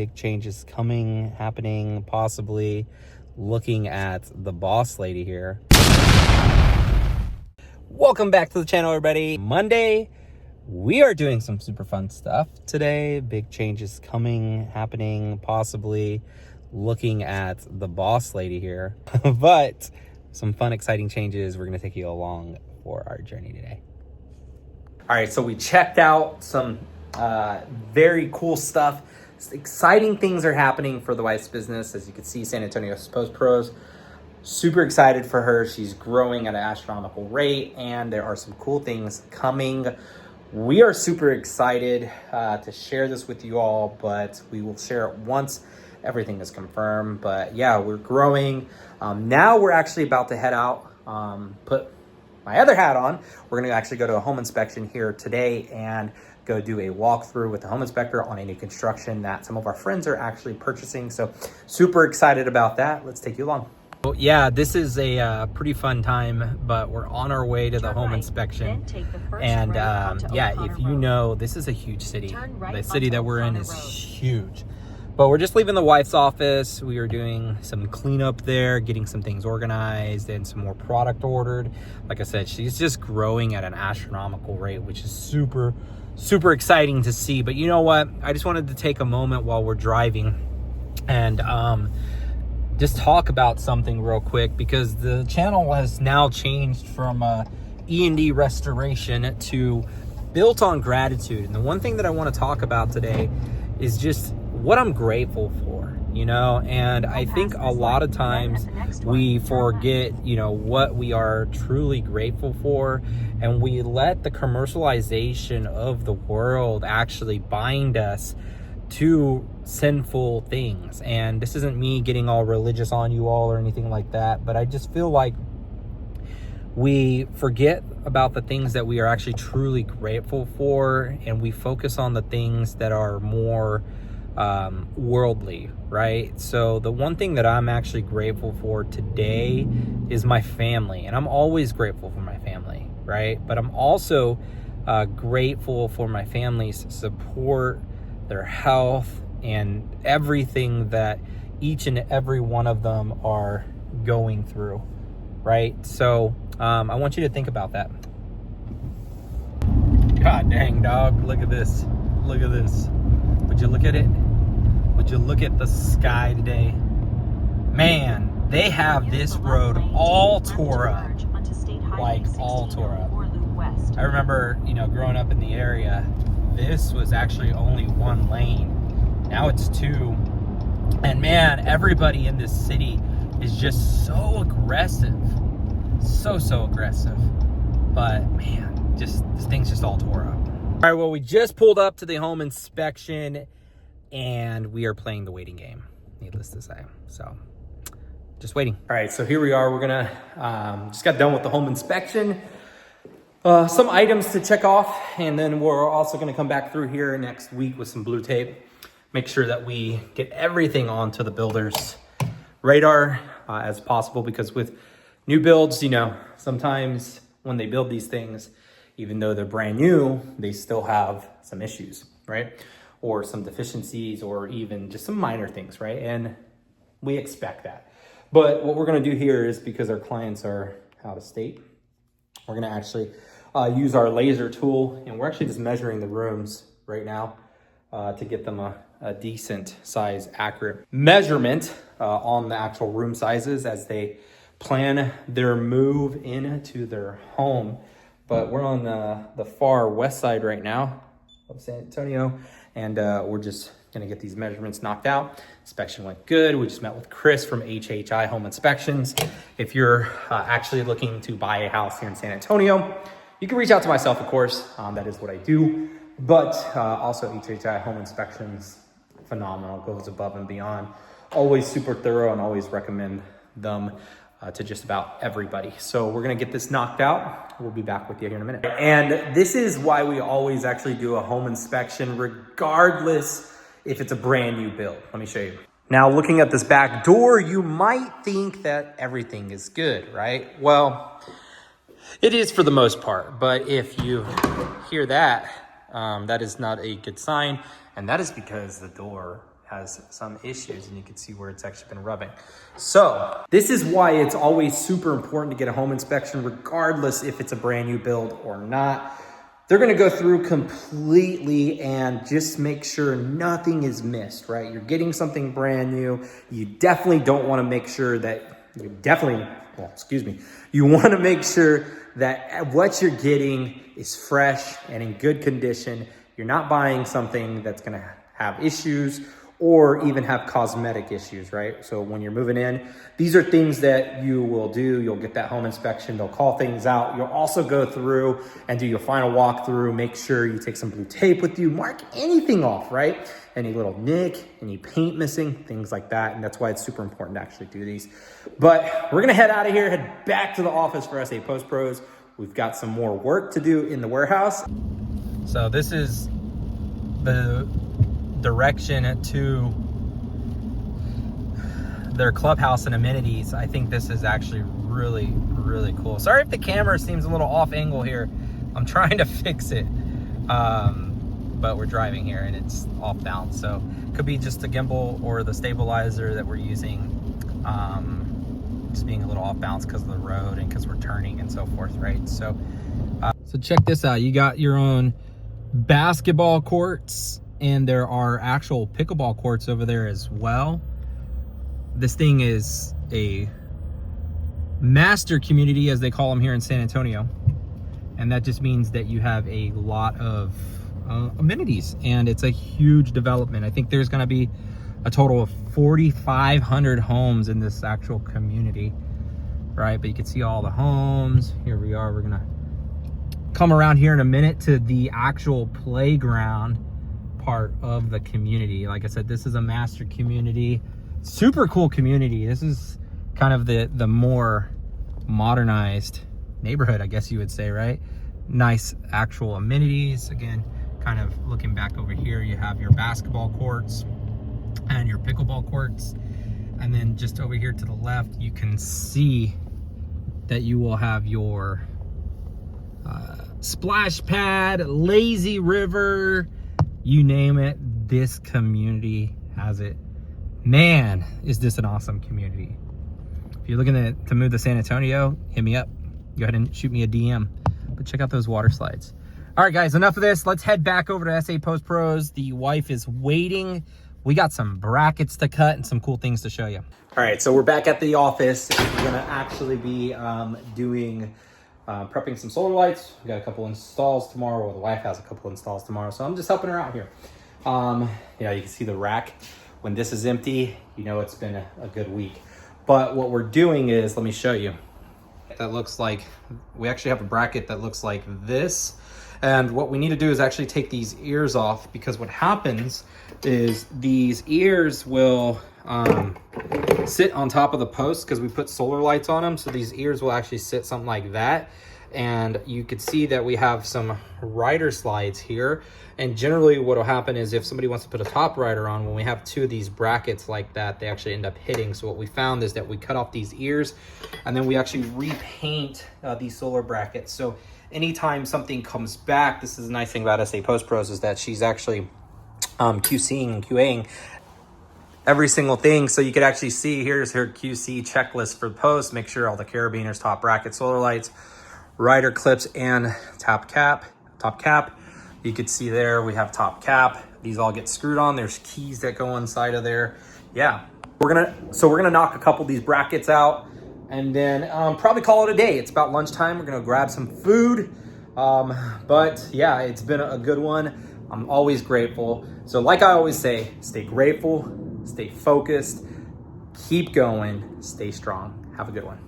Big changes coming, happening, possibly. Looking at the boss lady here. Welcome back to the channel, everybody. Monday, we are doing some super fun stuff today. Big changes coming, happening, possibly. Looking at the boss lady here. But some fun, exciting changes. We're going to take you along for our journey today. All right, so we checked out some very cool stuff. Exciting things are happening for the wife's business. As you can see, San Antonio Post Pros. Super excited for her. She's growing at an astronomical rate, and there are some cool things coming. We are super excited to share this with you all, but we will share it once everything is confirmed. But yeah, we're growing. Now we're actually about to head out, put my other hat on. We're gonna actually go to a home inspection here today and go do a walkthrough with the home inspector on a new construction that some of our friends are actually purchasing. So super excited about that. Let's take you along. Well, yeah, this is a pretty fun time, but we're on our way to the home inspection. And yeah, if you know, this is a huge city. The city that we're in is huge. But we're just leaving the wife's office. We are doing some cleanup there, getting some things organized and some more product ordered. Like I said, she's just growing at an astronomical rate, which is super exciting to see. But you know what? I just wanted to take a moment while we're driving and just talk about something real quick, because the channel has now changed from E&D restoration to built on gratitude. And the one thing that I want to talk about today is just what I'm grateful for, you know. And I think a lot of times we forget, you know, what we are truly grateful for, and we let the commercialization of the world actually bind us to sinful things. And this isn't me getting all religious on you all or anything like that, but I just feel like we forget about the things that we are actually truly grateful for, and we focus on the things that are more worldly, right? So the one thing that I'm actually grateful for today is my family, and I'm always grateful for my family, right? But I'm also grateful for my family's support, their health, and everything that each and every one of them are going through, right? So I want you to think about that. God dang, dog, look at this. Look at this. Would you look at it? Would you look at the sky today? Man, they have this road all tore up. Like all tore up. I remember, you know, growing up in the area, this was actually only one lane. Now it's two. And man, everybody in this city is just so aggressive. So aggressive. But man, just this thing's just all tore up. All right, well, we just pulled up to the home inspection and we are playing the waiting game, needless to say. So just waiting. All right, so here we are. We're gonna just got done with the home inspection. Some items to check off, and then we're also gonna come back through here next week with some blue tape. Make sure that we get everything onto the builder's radar as possible, because with new builds, you know, sometimes when they build these things, even though they're brand new, they still have some issues, right? Or some deficiencies, or even just some minor things, right? And we expect that. But what we're gonna do here is, because our clients are out of state, we're gonna actually use our laser tool, and we're actually just measuring the rooms right now to get them a decent size, accurate measurement on the actual room sizes as they plan their move into their home. But we're on the far west side right now of San Antonio, and we're just gonna get these measurements knocked out. Inspection went good. We just met with Chris from HHI Home Inspections. If you're actually looking to buy a house here in San Antonio, you can reach out to myself, of course. That is what I do. But also HHI Home Inspections, phenomenal, goes above and beyond. Always super thorough, and always recommend them to just about everybody. So we're gonna get this knocked out. We'll be back with you here in a minute. And this is why we always actually do a home inspection, regardless if it's a brand new build. Let me show you. Now, looking at this back door, you might think that everything is good, right? Well, it is for the most part, but if you hear that, that is not a good sign. And that is because the door has some issues, and you can see where it's actually been rubbing. So this is why it's always super important to get a home inspection, regardless if it's a brand new build or not. They're gonna go through completely and just make sure nothing is missed, right? You're getting something brand new. You definitely don't wanna make sure that, you wanna make sure that what you're getting is fresh and in good condition. You're not buying something that's gonna have issues or even have cosmetic issues, right? So when you're moving in, these are things that you will do. You'll get that home inspection. They'll call things out. You'll also go through and do your final walkthrough. Make sure you take some blue tape with you. Mark anything off, right? Any little nick, any paint missing, things like that. And that's why it's super important to actually do these. But we're gonna head out of here, head back to the office for SA Post Pros. We've got some more work to do in the warehouse. So this is the direction to their clubhouse and amenities. I think this is actually really, really cool. Sorry if the camera seems a little off angle here. I'm trying to fix it. But we're driving here and it's off balance. So it could be just the gimbal or the stabilizer that we're using. Just being a little off balance because of the road and because we're turning and so forth, right? So check this out. You got your own basketball courts, and there are actual pickleball courts over there as well. This thing is a master community, as they call them here in San Antonio. And that just means that you have a lot of amenities, and it's a huge development. I think there's gonna be a total of 4,500 homes in this actual community, right? But you can see all the homes. Here we are. We're gonna come around here in a minute to the actual playground part of the community. Like I said, this is a master community, super cool community. This is kind of the more modernized neighborhood, I guess you would say, right? Nice actual amenities. Again, kind of looking back over here, you have your basketball courts and your pickleball courts. And then just over here to the left, you can see that you will have your splash pad, lazy river, you name it. This community has it. Man, is this an awesome community. If you're looking to move to San Antonio, hit me up. Go ahead and shoot me a DM. But check out those water slides. All right, guys, enough of this. Let's head back over to SA Post Pros. The wife is waiting. We got some brackets to cut and some cool things to show you. All right, so we're back at the office. We're gonna actually be prepping some solar lights. We got a couple installs tomorrow, or the wife has a couple installs tomorrow, so I'm just helping her out here. Yeah, you can see the rack. When this is empty, you know it's been a good week. But what we're doing is, let me show you. That looks like, we actually have a bracket that looks like this. And what we need to do is actually take these ears off, because what happens is these ears will sit on top of the post because we put solar lights on them. So these ears will actually sit something like that. And you could see that we have some rider slides here. And generally what will happen is if somebody wants to put a top rider on, when we have two of these brackets like that, they actually end up hitting. So what we found is that we cut off these ears and then we actually repaint these solar brackets. So anytime something comes back, this is the nice thing about SA Post Pros is that she's actually QCing and QAing every single thing. So you could actually see, here's her QC checklist for the post. Make sure all the carabiners, top bracket, solar lights, rider clips, and top cap. You could see there we have top cap. These all get screwed on. There's keys that go inside of there. Yeah, we're gonna knock a couple of these brackets out and then probably call it a day. It's about lunchtime. We're gonna grab some food. But yeah, it's been a good one. I'm always grateful. So like I always say, stay grateful, stay focused, keep going, stay strong. Have a good one.